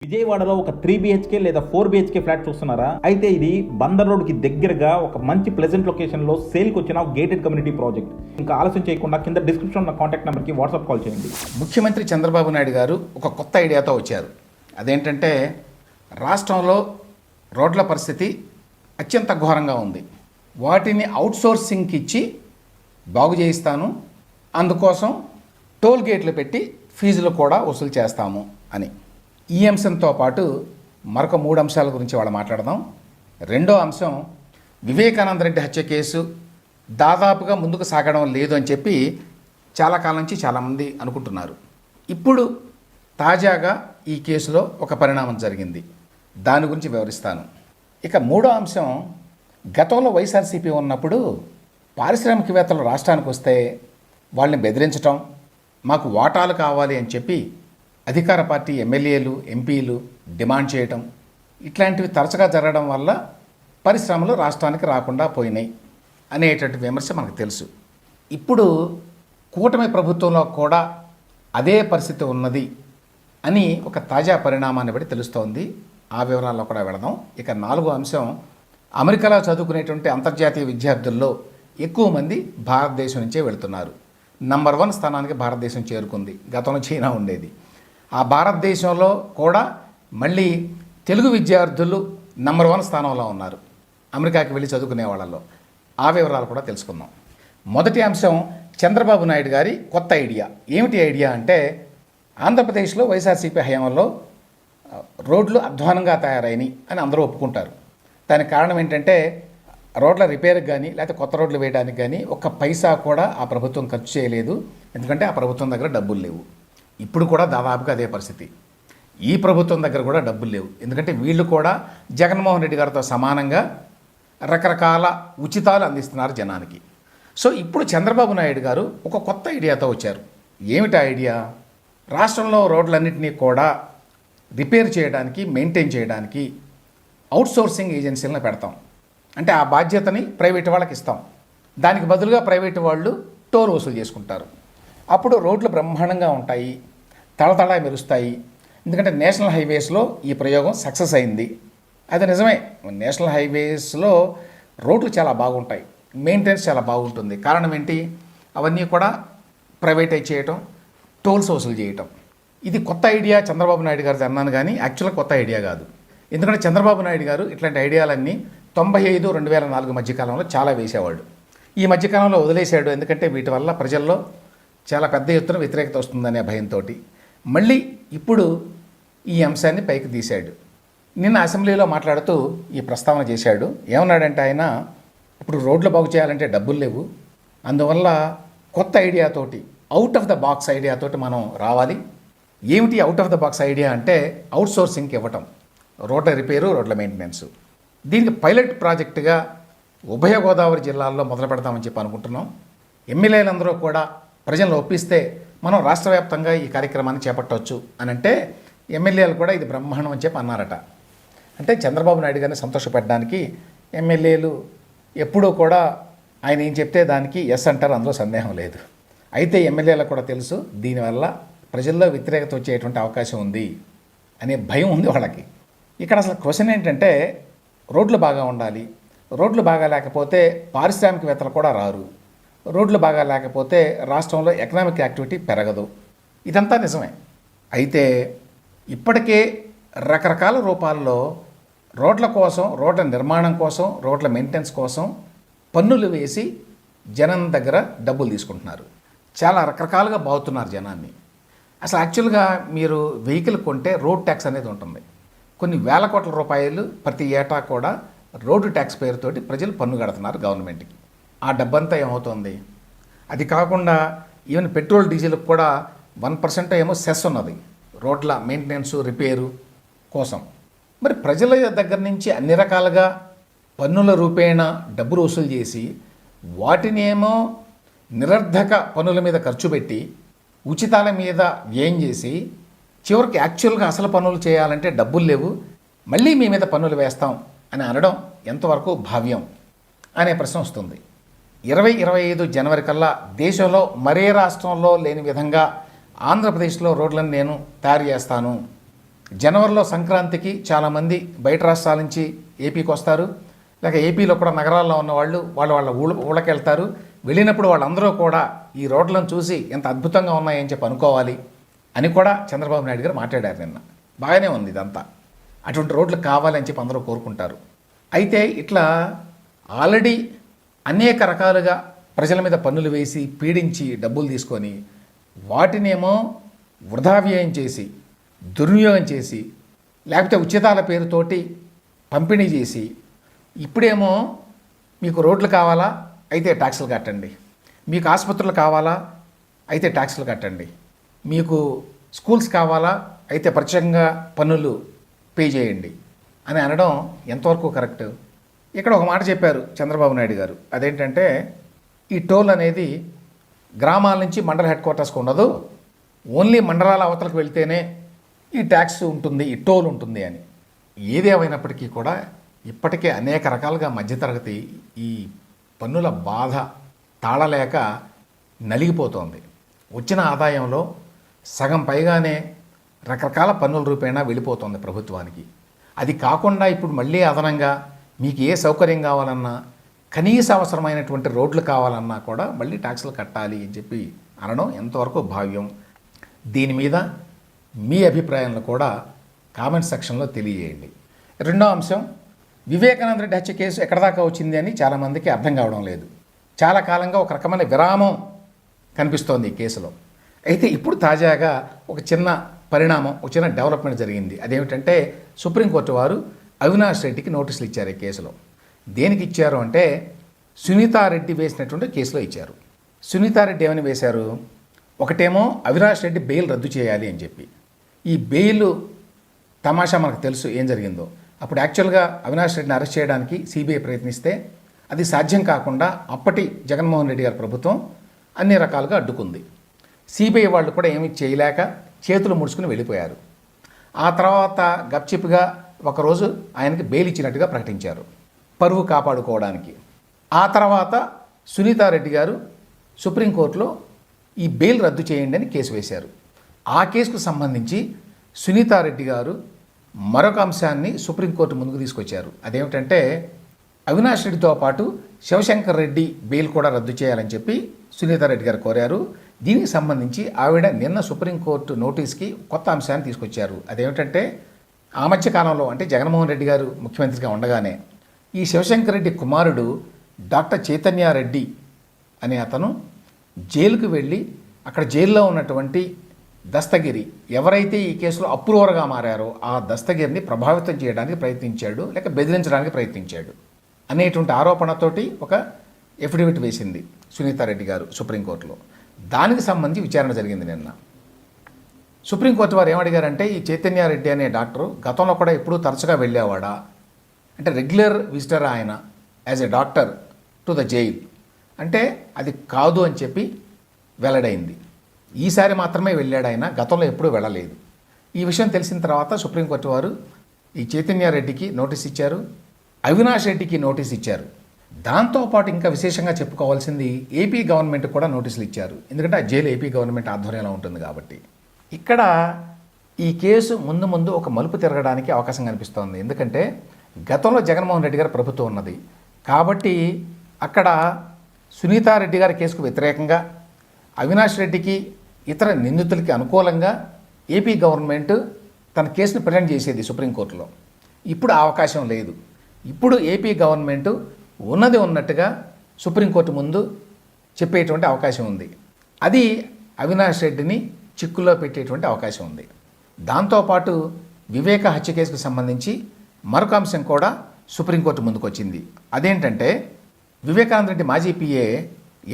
విజయవాడలో ఒక 3 BHK లేదా 4 BHK ఫ్లాట్ చూస్తున్నారా? అయితే ఇది బందర్ రోడ్ కి దగ్గరగా ఒక మంచి ప్లెజెంట్ లొకేషన్ లో సేల్ కి వచ్చిన గేటెడ్ కమ్యూనిటీ ప్రాజెక్ట్. ఇంకా ఆలస్యం చేయకుండా కింద డిస్క్రిప్షన్ ఉన్న కాంటాక్ట్ నెంబర్ కి వాట్సాప్ కాల్ చేయండి. ముఖ్యమంత్రి చంద్రబాబు నాయుడు గారు ఒక కొత్త ఐడియాతో వచ్చారు. అదేంటంటే రాష్ట్రంలో రోడ్ల పరిస్థితి అత్యంత ఘోరంగా ఉంది. వాటిని అవుట్సోర్సింగ్కి ఇచ్చి బాగు చేయిస్తాను, అందుకోసం టోల్ గేట్లు పెట్టి ఫీజులు కూడా వసూలు చేస్తాము అని. ఈ అంశంతో పాటు మరొక 3 అంశాల గురించి వాళ్ళు మాట్లాడదాం. రెండో అంశం, వివేకానంద రెడ్డి హత్య కేసు దాదాపుగా ముందుకు సాగడం లేదు అని చెప్పి చాలా కాలం నుంచి చాలామంది అనుకుంటున్నారు. ఇప్పుడు తాజాగా ఈ కేసులో ఒక పరిణామం జరిగింది, దాని గురించి వివరిస్తాను. ఇక మూడో అంశం, గతంలో వైఎస్ఆర్సీపీ ఉన్నప్పుడు పారిశ్రామికవేత్తలు రాష్ట్రానికి వస్తే వాళ్ళని బెదిరించటం, మాకు వాటాలు కావాలి అని చెప్పి అధికార పార్టీ ఎమ్మెల్యేలు ఎంపీలు డిమాండ్ చేయటం, ఇట్లాంటివి తరచుగా జరగడం వల్ల పరిశ్రమలు రాష్ట్రానికి రాకుండా పోయినాయి అనేటటువంటి విమర్శ మనకు తెలుసు. ఇప్పుడు కూటమి ప్రభుత్వంలో కూడా అదే పరిస్థితి ఉన్నది అని ఒక తాజా పరిణామాన్ని బట్టి తెలుస్తోంది. ఆ వివరాల్లో కూడా వెళదాం. ఇక 4వ అంశం, అమెరికాలో చదువుకునేటువంటి అంతర్జాతీయ విద్యార్థుల్లో ఎక్కువ మంది భారతదేశం నుంచే వెళుతున్నారు. నంబర్ 1 స్థానానికి భారతదేశం చేరుకుంది. గతంలో చైనా ఉండేది. ఆ భారతదేశంలో కూడా మళ్ళీ తెలుగు విద్యార్థులు నంబర్ 1 స్థానంలో ఉన్నారు అమెరికాకి వెళ్ళి చదువుకునే వాళ్ళలో. ఆ వివరాలు కూడా తెలుసుకుందాం. మొదటి అంశం, చంద్రబాబు నాయుడు గారి కొత్త ఐడియా. ఏమిటి ఐడియా అంటే, ఆంధ్రప్రదేశ్లో వైఎస్ఆర్సీపీ హయాంలో రోడ్లు అధ్వానంగా తయారైనవి అని అందరూ ఒప్పుకుంటారు. దానికి కారణం ఏంటంటే, రోడ్ల రిపేర్కి కానీ లేకపోతే కొత్త రోడ్లు వేయడానికి కానీ ఒక్క పైసా కూడా ఆ ప్రభుత్వం ఖర్చు చేయలేదు. ఎందుకంటే ఆ ప్రభుత్వం దగ్గర డబ్బులు లేవు. ఇప్పుడు కూడా దాదాపుగా అదే పరిస్థితి. ఈ ప్రభుత్వం దగ్గర కూడా డబ్బులు లేవు. ఎందుకంటే వీళ్ళు కూడా జగన్మోహన్ రెడ్డి గారితో సమానంగా రకరకాల ఉచితాలు అందిస్తున్నారు జనానికి. సో ఇప్పుడు చంద్రబాబు నాయుడు గారు ఒక కొత్త ఐడియాతో వచ్చారు. ఏమిటి ఐడియా? రాష్ట్రంలో రోడ్లన్నింటినీ కూడా రిపేర్ చేయడానికి, మెయింటైన్ చేయడానికి అవుట్సోర్సింగ్ ఏజెన్సీలను పెడతాం. అంటే ఆ బాధ్యతని ప్రైవేటు వాళ్ళకి ఇస్తాం. దానికి బదులుగా ప్రైవేటు వాళ్ళు టోల్ వసూలు చేసుకుంటారు. అప్పుడు రోడ్లు బ్రహ్మాండంగా ఉంటాయి, తళతళ మెరుస్తాయి. ఎందుకంటే నేషనల్ హైవేస్లో ఈ ప్రయోగం సక్సెస్ అయింది. అది నిజమే. నేషనల్ హైవేస్లో రోడ్లు చాలా బాగుంటాయి, మెయింటెనెన్స్ చాలా బాగుంటుంది. కారణం ఏంటి? అవన్నీ కూడా ప్రైవేటైజ్ చేయటం, టోల్స్ వసూలు చేయటం. ఇది కొత్త ఐడియా చంద్రబాబు నాయుడు గారిది అన్నాను, కానీ యాక్చువల్గా కొత్త ఐడియా కాదు. ఎందుకంటే చంద్రబాబు నాయుడు గారు ఇట్లాంటి ఐడియాలన్నీ 95-2004 మధ్యకాలంలో చాలా వేసేవాడు. ఈ మధ్యకాలంలో వదిలేశాడు. ఎందుకంటే వీటి వల్ల ప్రజల్లో చాలా పెద్ద ఎత్తున వ్యతిరేకత వస్తుందనే భయంతో మళ్ళీ ఇప్పుడు ఈ అంశాన్ని పైకి తీశాడు. నిన్న అసెంబ్లీలో మాట్లాడుతూ ఈ ప్రస్తావన చేశాడు. ఏమన్నాడంటే ఆయన, ఇప్పుడు రోడ్లు బాగు చేయాలంటే డబ్బులు లేవు, అందువల్ల కొత్త ఐడియాతోటి, అవుట్ ఆఫ్ ద బాక్స్ ఐడియాతోటి మనం రావాలి. ఏమిటి out of the box idea అంటే, అవుట్సోర్సింగ్కి ఇవ్వటం, రోడ్ల రిపేరు, రోడ్ల మెయింటెనెన్స్. దీనికి పైలట్ ప్రాజెక్టుగా ఉభయ గోదావరి జిల్లాల్లో మొదలు పెడతామని చెప్పి అనుకుంటున్నాం. ఎమ్మెల్యేలందరూ కూడా ప్రజలను ఒప్పిస్తే మనం రాష్ట్ర వ్యాప్తంగా ఈ కార్యక్రమాన్ని చేపట్టవచ్చు అని అంటే, ఎమ్మెల్యేలు కూడా ఇది బ్రహ్మాండం అని చెప్పి అన్నారట. అంటే చంద్రబాబు నాయుడు గారిని సంతోషపెట్టడానికి ఎమ్మెల్యేలు ఎప్పుడూ కూడా ఆయన ఏం చెప్తే దానికి ఎస్ అంటారు, అందులో సందేహం లేదు. అయితే ఎమ్మెల్యేలకు కూడా తెలుసు దీనివల్ల ప్రజల్లో వ్యతిరేకత వచ్చేటువంటి అవకాశం ఉంది అనే భయం ఉంది వాళ్ళకి. ఇక్కడ అసలు క్వశ్చన్ ఏంటంటే, రోడ్లు బాగా ఉండాలి, రోడ్లు బాగా లేకపోతే పారిశ్రామికవేత్తలు కూడా రారు, రోడ్లు బాగా లేకపోతే రాష్ట్రంలో ఎకనామిక్ యాక్టివిటీ పెరగదు. ఇదంతా నిజమే. అయితే ఇప్పటికే రకరకాల రూపాల్లో రోడ్ల కోసం, రోడ్ల నిర్మాణం కోసం, రోడ్ల మెయింటెనెన్స్ కోసం పన్నులు వేసి జనం దగ్గర డబ్బులు తీసుకుంటున్నారు. చాలా రకరకాలుగా బాగుతున్నారు జనాన్ని. అసలు యాక్చువల్గా మీరు వెహికల్ కొంటే రోడ్ ట్యాక్స్ అనేది ఉంటుంది. కొన్ని వేల కోట్ల రూపాయలు ప్రతి ఏటా కూడా రోడ్డు ట్యాక్స్ పేరుతోటి ప్రజలు పన్ను కడుతున్నారు గవర్నమెంట్కి. ఆ డబ్బంతా ఏమవుతుంది? అది కాకుండా ఈవెన్ పెట్రోల్ డీజిల్కి కూడా 1% ఏమో సెస్ ఉన్నది రోడ్ల మెయింటెనెన్స్, రిపేరు కోసం. మరి ప్రజల దగ్గర నుంచి అన్ని రకాలుగా పన్నుల రూపేణ డబ్బులు వసూలు చేసి వాటిని ఏమో నిరర్ధక పన్నుల మీద ఖర్చు పెట్టి ఉచితాల మీద వ్యయం చేసి చివరికి యాక్చువల్గా అసలు పన్నులు చేయాలంటే డబ్బులు లేవు, మళ్ళీ మీ మీద పన్నులు వేస్తాం అని అనడం ఎంతవరకు భావ్యం అనే ప్రశ్న వస్తుంది. 2025 జనవరి కల్లా దేశంలో మరే రాష్ట్రంలో లేని విధంగా ఆంధ్రప్రదేశ్లో రోడ్లను నేను తయారు చేస్తాను జనవరిలో సంక్రాంతికి చాలామంది బయట రాష్ట్రాల నుంచి ఏపీకి వస్తారు, లేక ఏపీలో కూడా నగరాల్లో ఉన్న వాళ్ళ ఊళ్ళకి వెళ్తారు. వెళ్ళినప్పుడు వాళ్ళందరూ కూడా ఈ రోడ్లను చూసి ఎంత అద్భుతంగా ఉన్నాయని చెప్పి అనుకోవాలి అని కూడా చంద్రబాబు నాయుడు గారు మాట్లాడారు నిన్న. బాగానే ఉంది ఇదంతా, అటువంటి రోడ్లు కావాలని చెప్పి అందరూ కోరుకుంటారు. అయితే ఇట్లా ఆల్రెడీ అనేక రకాలుగా ప్రజల మీద పన్నులు వేసి పీడించి డబ్బులు తీసుకొని వాటినేమో వృధా వ్యయం చేసి దుర్వినియోగం చేసి లేకపోతే ఉచితాల పేరుతోటి పంపిణీ చేసి ఇప్పుడేమో మీకు రోడ్లు కావాలా అయితే ట్యాక్సులు కట్టండి, మీకు ఆసుపత్రులు కావాలా అయితే ట్యాక్సులు కట్టండి, మీకు స్కూల్స్ కావాలా అయితే ప్రత్యేకంగా పన్నులు పే చేయండి అని అనడం ఎంతవరకు కరెక్ట్? ఇక్కడ ఒక మాట చెప్పారు చంద్రబాబు నాయుడు గారు. అదేంటంటే ఈ టోల్ అనేది గ్రామాల నుంచి మండల హెడ్ క్వార్టర్స్కి ఉండదు, ఓన్లీ మండలాల అవతలకు వెళ్తేనే ఈ ట్యాక్స్ ఉంటుంది, ఈ టోల్ ఉంటుంది అని. ఏదేమైనప్పటికీ కూడా ఇప్పటికే అనేక రకాలుగా మధ్యతరగతి ఈ పన్నుల బాధ తాళలేక నలిగిపోతోంది. వచ్చిన ఆదాయంలో సగం పైగానే రకరకాల పన్నుల రూపేణా వెళ్ళిపోతుంది ప్రభుత్వానికి. అది కాకుండా ఇప్పుడు మళ్ళీ అదనంగా మీకు ఏ సౌకర్యం కావాలన్నా, కనీస అవసరమైనటువంటి రోడ్లు కావాలన్నా కూడా మళ్ళీ ట్యాక్సులు కట్టాలి అని చెప్పి అనడం ఎంతవరకు భావ్యం? దీని మీద మీ అభిప్రాయాలను కూడా కామెంట్ సెక్షన్లో తెలియజేయండి. రెండో అంశం, వివేకానంద రెడ్డి హత్య కేసు ఎక్కడ దాకా వచ్చింది అని చాలామందికి అర్థం కావడం లేదు. చాలా కాలంగా ఒక రకమైన విరామం కనిపిస్తోంది ఈ కేసులో. అయితే ఇప్పుడు తాజాగా ఒక చిన్న పరిణామం, ఒక చిన్న డెవలప్మెంట్ జరిగింది. అదేమిటంటే సుప్రీంకోర్టు వారు అవినాష్ రెడ్డికి నోటీసులు ఇచ్చారు. ఈ కేసులో దేనికి ఇచ్చారు అంటే సునీతారెడ్డి వేసినటువంటి కేసులో ఇచ్చారు. సునీతారెడ్డి ఏమని వేశారు? ఒకటేమో అవినాష్ రెడ్డి బెయిల్ రద్దు చేయాలి అని చెప్పి. ఈ బెయిల్ తమాషా మనకు తెలుసు ఏం జరిగిందో. అప్పుడు యాక్చువల్గా అవినాష్ రెడ్డిని అరెస్ట్ చేయడానికి సిబిఐ ప్రయత్నిస్తే అది సాధ్యం కాకుండా అప్పటి జగన్మోహన్ రెడ్డి గారి ప్రభుత్వం అన్ని రకాలుగా అడ్డుకుంది. సిబిఐ వాళ్ళు కూడా ఏమీ చేయలేక చేతులు ముడుచుకుని వెళ్ళిపోయారు. ఆ తర్వాత గప్చిప్గా ఒకరోజు ఆయనకి బెయిల్ ఇచ్చినట్టుగా ప్రకటించారు పరువు కాపాడుకోవడానికి. ఆ తర్వాత సునీతారెడ్డి గారు సుప్రీంకోర్టులో ఈ బెయిల్ రద్దు చేయండి అని కేసు వేశారు. ఆ కేసుకు సంబంధించి సునీతారెడ్డి గారు మరొక అంశాన్ని సుప్రీంకోర్టు ముందుకు తీసుకొచ్చారు. అదేమిటంటే అవినాష్ రెడ్డితో పాటు శివశంకర్ రెడ్డి బెయిల్ కూడా రద్దు చేయాలని చెప్పి సునీతారెడ్డి గారు కోరారు. దీనికి సంబంధించి ఆవిడ నిన్న సుప్రీంకోర్టు నోటీస్కి కొత్త అంశాన్ని తీసుకొచ్చారు. అదేమిటంటే ఆ మధ్య కాలంలో అంటే జగన్మోహన్ రెడ్డి గారు ముఖ్యమంత్రిగా ఉండగానే ఈ శివశంకర్ రెడ్డి కుమారుడు డాక్టర్ చైతన్యారెడ్డి అనే అతను జైలుకు వెళ్ళి అక్కడ జైల్లో ఉన్నటువంటి దస్తగిరి ఎవరైతే ఈ కేసులో అప్రూవర్గా మారారో ఆ దస్తగిరిని ప్రభావితం చేయడానికి ప్రయత్నించాడు, లేక బెదిరించడానికి ప్రయత్నించాడు అనేటువంటి ఆరోపణతోటి ఒక ఎఫిడవిట్ వేసింది సునీతారెడ్డి గారు సుప్రీంకోర్టులో. దానికి సంబంధించి విచారణ జరిగింది నిన్న. సుప్రీంకోర్టు వారు ఏమడిగారంటే ఈ చైతన్యారెడ్డి అనే డాక్టరు గతంలో కూడా ఎప్పుడూ తరచుగా వెళ్ళేవాడా అంటే రెగ్యులర్ విజిటర్ ఆయన as a doctor to the jail అంటే అది కాదు అని చెప్పి వెల్లడైంది. ఈసారి మాత్రమే వెళ్ళాడు ఆయన, గతంలో ఎప్పుడూ వెళ్ళలేదు. ఈ విషయం తెలిసిన తర్వాత సుప్రీంకోర్టు వారు ఈ చైతన్యారెడ్డికి నోటీస్ ఇచ్చారు, అవినాష్ రెడ్డికి నోటీస్ ఇచ్చారు. దాంతోపాటు ఇంకా విశేషంగా చెప్పుకోవాల్సింది ఏపీ గవర్నమెంట్ కూడా నోటీసులు ఇచ్చారు. ఎందుకంటే ఆ జైలు ఏపీ గవర్నమెంట్ ఆధ్వర్యంలో ఉంటుంది కాబట్టి. ఇక్కడ ఈ కేసు ముందు ముందు ఒక మలుపు తిరగడానికి అవకాశం కనిపిస్తోంది. ఎందుకంటే గతంలో జగన్మోహన్ రెడ్డి గారి ప్రభుత్వం ఉన్నది కాబట్టి అక్కడ సునీతారెడ్డి గారి కేసుకు వ్యతిరేకంగా అవినాష్ రెడ్డికి ఇతర నిందితులకి అనుకూలంగా ఏపీ గవర్నమెంట్ తన కేసును ప్రజెంట్ చేసేది సుప్రీంకోర్టులో. ఇప్పుడు ఆ అవకాశం లేదు. ఇప్పుడు ఏపీ గవర్నమెంట్ ఉన్నది ఉన్నట్టుగా సుప్రీంకోర్టు ముందు చెప్పేటువంటి అవకాశం ఉంది. అది అవినాష్ రెడ్డిని చిక్కుల్లో పెట్టేటువంటి అవకాశం ఉంది. దాంతోపాటు వివేక హత్య కేసుకు సంబంధించి మరొక అంశం కూడా సుప్రీంకోర్టు ముందుకు వచ్చింది. అదేంటంటే వివేకానంద రెడ్డి మాజీ పిఏ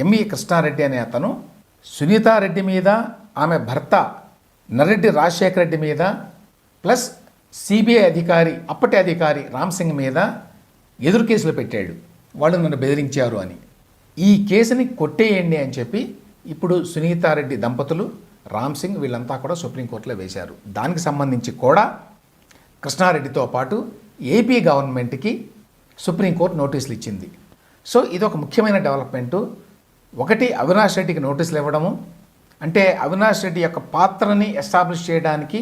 ఎంఈ కృష్ణారెడ్డి అనే అతను సునీతారెడ్డి మీద, ఆమె భర్త నరెడ్డి రాజశేఖర రెడ్డి మీద ప్లస్ సిబిఐ అధికారి అప్పటి అధికారి రామ్ సింగ్ మీద ఎదురు కేసులు పెట్టాడు, వాళ్ళు నన్ను బెదిరించారు అని. ఈ కేసుని కొట్టేయండి అని చెప్పి ఇప్పుడు సునీతారెడ్డి దంపతులు, రామ్ సింగ్ వీళ్ళంతా కూడా సుప్రీంకోర్టులో వేశారు. దానికి సంబంధించి కూడా కృష్ణారెడ్డితో పాటు ఏపీ గవర్నమెంట్కి సుప్రీంకోర్టు నోటీసులు ఇచ్చింది. సో ఇది ఒక ముఖ్యమైన డెవలప్మెంటు. ఒకటి అవినాష్ రెడ్డికి నోటీసులు ఇవ్వడము అంటే అవినాష్ రెడ్డి యొక్క పాత్రని ఎస్టాబ్లిష్ చేయడానికి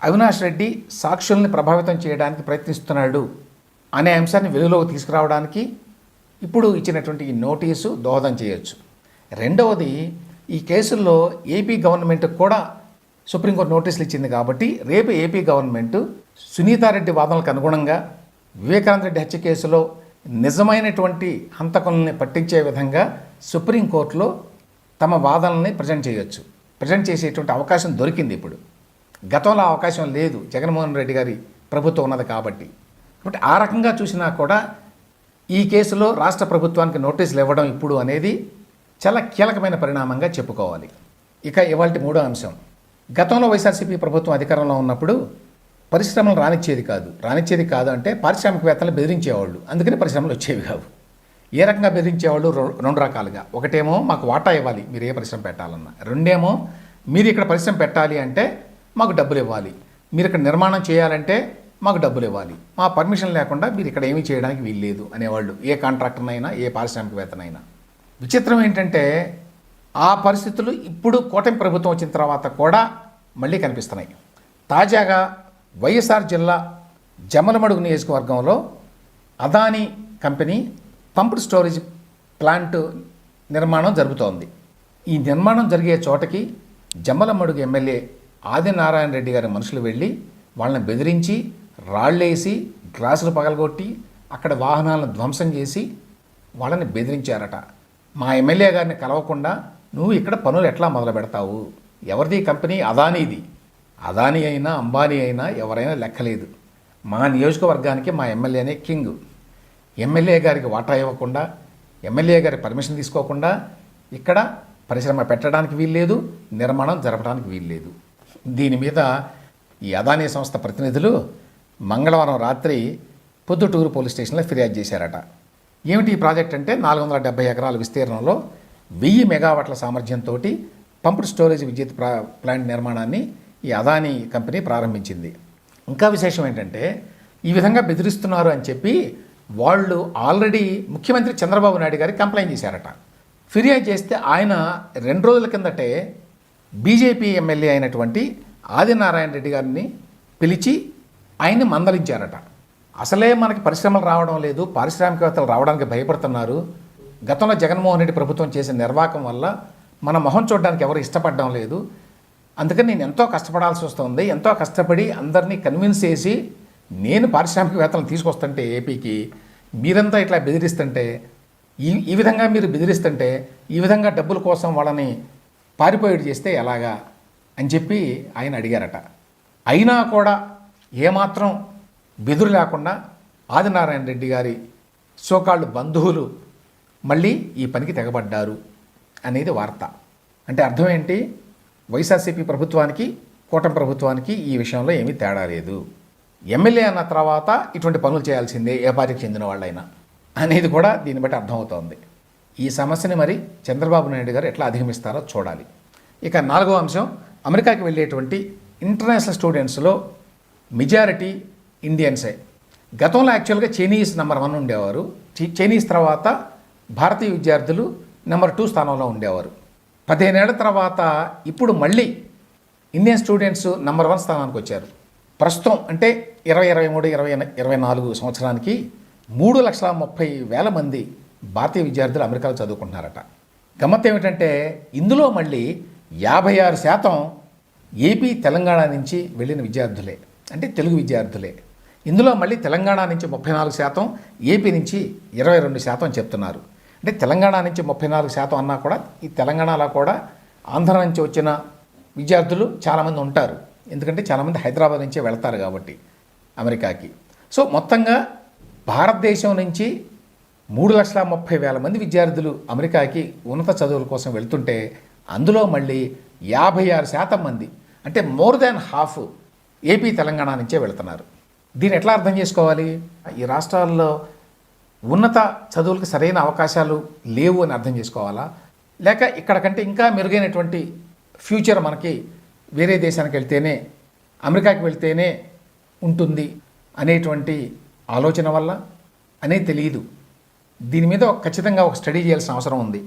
అవినాష్ రెడ్డి సాక్షుల్ని ప్రభావితం చేయడానికి ప్రయత్నిస్తున్నాడు అనే అంశాన్ని వెలుగులోకి తీసుకురావడానికి ఇప్పుడు ఇచ్చినటువంటి ఈ నోటీసు దోహదం చేయొచ్చు. రెండవది, ఈ కేసుల్లో ఏపీ గవర్నమెంట్ కూడా సుప్రీంకోర్టు నోటీసులు ఇచ్చింది కాబట్టి రేపు ఏపీ గవర్నమెంట్ సునీతారెడ్డి వాదనలకు అనుగుణంగా వివేకానంద రెడ్డి హత్య కేసులో నిజమైనటువంటి హంతకుల్ని పట్టించే విధంగా సుప్రీంకోర్టులో తమ వాదనల్ని ప్రజెంట్ చేసేటువంటి అవకాశం దొరికింది. ఇప్పుడు గతంలో అవకాశం లేదు, జగన్మోహన్ రెడ్డి గారి ప్రభుత్వం ఉన్నది కాబట్టి. ఆ రకంగా చూసినా కూడా ఈ కేసులో రాష్ట్ర ప్రభుత్వానికి నోటీసులు ఇవ్వడం ఇప్పుడు అనేది చాలా కీలకమైన పరిణామంగా చెప్పుకోవాలి. ఇక ఇవాల్టి మూడో అంశం, గతంలో వైఎస్ఆర్సీపీ ప్రభుత్వం అధికారంలో ఉన్నప్పుడు పరిశ్రమలు రానిచ్చేది కాదు అంటే పారిశ్రామికవేత్తలు బెదిరించేవాళ్ళు, అందుకని పరిశ్రమలు వచ్చేవి కావు. ఏ రకంగా బెదిరించేవాళ్ళు? రెండు రకాలుగా. ఒకటేమో మాకు వాటా ఇవ్వాలి మీరు ఏ పరిశ్రమ పెట్టాలన్నా, రెండేమో మీరు ఇక్కడ పరిశ్రమ పెట్టాలి అంటే మాకు డబ్బులు ఇవ్వాలి, మీరు ఇక్కడ నిర్మాణం చేయాలంటే మాకు డబ్బులు ఇవ్వాలి, మా పర్మిషన్ లేకుండా మీరు ఇక్కడ ఏమీ చేయడానికి వీల్లేదు అనేవాళ్ళు, ఏ కాంట్రాక్టర్నైనా ఏ పారిశ్రామికవేత్తనైనా. విచిత్రం ఏంటంటే ఆ పరిస్థితులు ఇప్పుడు కూటమి ప్రభుత్వం వచ్చిన తర్వాత కూడా మళ్ళీ కనిపిస్తున్నాయి. తాజాగా వైఎస్ఆర్ జిల్లా జమ్మలమడుగు నియోజకవర్గంలో Adani company pumped storage plant నిర్మాణం జరుగుతోంది. ఈ నిర్మాణం జరిగే చోటకి జమ్మలమడుగు ఎమ్మెల్యే ఆదినారాయణ రెడ్డి గారి మనుషులు వెళ్ళి వాళ్ళని బెదిరించి రాళ్ళేసి గ్లాసులు పగలగొట్టి అక్కడ వాహనాలను ధ్వంసం చేసి వాళ్ళని బెదిరించారట. మా ఎమ్మెల్యే గారిని కలవకుండా నువ్వు ఇక్కడ పనులు ఎట్లా మొదలు పెడతావు? ఎవరిది కంపెనీ? అదానీది. అదానీ అయినా అంబానీ అయినా ఎవరైనా లెక్కలేదు. మా నియోజకవర్గానికి మా ఎమ్మెల్యేనే కింగ్. ఎమ్మెల్యే గారికి వాటా ఇవ్వకుండా, ఎమ్మెల్యే గారి పర్మిషన్ తీసుకోకుండా ఇక్కడ పరిశ్రమ పెట్టడానికి వీల్లేదు, నిర్మాణం జరపడానికి వీల్లేదు. దీని మీద ఈ అదానీ సంస్థ ప్రతినిధులు మంగళవారం రాత్రి పొద్దుటూరు పోలీస్ స్టేషన్లో ఫిర్యాదు చేశారట. ఏమిటి ఈ ప్రాజెక్ట్ అంటే 470 ఎకరాల విస్తీర్ణంలో 1000 మెగావాట్ల సామర్థ్యంతో పంప్డ్ స్టోరేజ్ విద్యుత్ ప్లాంట్ నిర్మాణాన్ని ఈ అదానీ కంపెనీ ప్రారంభించింది. ఇంకా విశేషం ఏంటంటే ఈ విధంగా బెదిరిస్తున్నారు అని చెప్పి వాళ్ళు ఆల్రెడీ ముఖ్యమంత్రి చంద్రబాబు నాయుడు గారికి కంప్లైంట్ చేశారట. ఫిర్యాదు చేస్తే ఆయన 2 రోజుల కిందటే బీజేపీ ఎమ్మెల్యే అయినటువంటి ఆదినారాయణ రెడ్డి గారిని పిలిచి ఆయన్ని మందలించారట. అసలే మనకి పరిశ్రమలు రావడం లేదు, పారిశ్రామికవేత్తలు రావడానికి భయపడుతున్నారు, గతంలో జగన్మోహన్ రెడ్డి ప్రభుత్వం చేసిన నిర్వాహకం వల్ల మన మొహం చూడడానికి ఎవరు ఇష్టపడడం లేదు, అందుకని నేను ఎంతో కష్టపడాల్సి వస్తుంది, ఎంతో కష్టపడి అందరినీ కన్విన్స్ చేసి నేను పారిశ్రామికవేత్తలను తీసుకొస్తుంటే ఏపీకి మీరంతా ఇట్లా బెదిరిస్తుంటే ఈ విధంగా మీరు బెదిరిస్తుంటే ఈ విధంగా డబ్బుల కోసం వాళ్ళని పారిపోయేది చేస్తే ఎలాగా అని చెప్పి ఆయన అడిగారట. అయినా కూడా ఏమాత్రం బెదురు లేకుండా ఆదినారాయణ రెడ్డి గారి సోకాళ్ళు బంధువులు మళ్ళీ ఈ పనికి తెగబడ్డారు అనేది వార్త. అంటే అర్థం ఏంటి? వైఎస్ఆర్సీపీ ప్రభుత్వానికి కూటమి ప్రభుత్వానికి ఈ విషయంలో ఏమీ తేడా లేదు. ఎమ్మెల్యే అన్న తర్వాత ఇటువంటి పనులు చేయాల్సిందే ఏ పార్టీకి చెందిన వాళ్ళైనా అనేది కూడా దీన్ని బట్టి అర్థమవుతోంది. ఈ సమస్యని మరి చంద్రబాబు నాయుడు గారు ఎట్లా అధిగమిస్తారో చూడాలి. ఇక 4వ అంశం, అమెరికాకి వెళ్ళేటువంటి ఇంటర్నేషనల్ స్టూడెంట్స్లో మెజారిటీ ఇండియన్సే. గతంలో యాక్చువల్గా చైనీస్ నెంబర్ 1 ఉండేవారు, చైనీస్ తర్వాత భారతీయ విద్యార్థులు నెంబర్ 2 స్థానంలో ఉండేవారు. 15 ఏళ్ల తర్వాత ఇప్పుడు మళ్ళీ ఇండియన్ స్టూడెంట్స్ నెంబర్ 1 స్థానానికి వచ్చారు. ప్రస్తుతం అంటే 2023-2024 సంవత్సరానికి 3,30,000 మంది భారతీయ విద్యార్థులు అమెరికాలో చదువుకుంటున్నారట. గమ్మత్ ఏమిటంటే ఇందులో మళ్ళీ 56% ఏపీ తెలంగాణ నుంచి వెళ్ళిన విద్యార్థులే, అంటే తెలుగు విద్యార్థులే. ఇందులో మళ్ళీ తెలంగాణ నుంచి 34%, ఏపీ నుంచి 22% చెప్తున్నారు. అంటే తెలంగాణ నుంచి 34% అన్నా కూడా ఈ తెలంగాణలో కూడా ఆంధ్ర నుంచి వచ్చిన విద్యార్థులు చాలామంది ఉంటారు, ఎందుకంటే చాలామంది హైదరాబాద్ నుంచే వెళ్తారు కాబట్టి అమెరికాకి. సో మొత్తంగా భారతదేశం నుంచి 3,30,000 మంది విద్యార్థులు అమెరికాకి ఉన్నత చదువుల కోసం వెళ్తుంటే అందులో మళ్ళీ 56% మంది, అంటే more than half AP Telangana నుంచే వెళ్తున్నారు. దీన్ని ఎట్లా అర్థం చేసుకోవాలి? ఈ రాష్ట్రాల్లో ఉన్నత చదువులకు సరైన అవకాశాలు లేవు అని అర్థం చేసుకోవాలా, లేక ఇక్కడ కంటే ఇంకా మెరుగైనటువంటి ఫ్యూచర్ మనకి వేరే దేశానికి వెళ్తేనే, అమెరికాకి వెళ్తేనే ఉంటుంది అనేటువంటి ఆలోచన వల్ల అనేది తెలియదు. దీని మీద ఖచ్చితంగా ఒక స్టడీ చేయాల్సిన అవసరం ఉంది.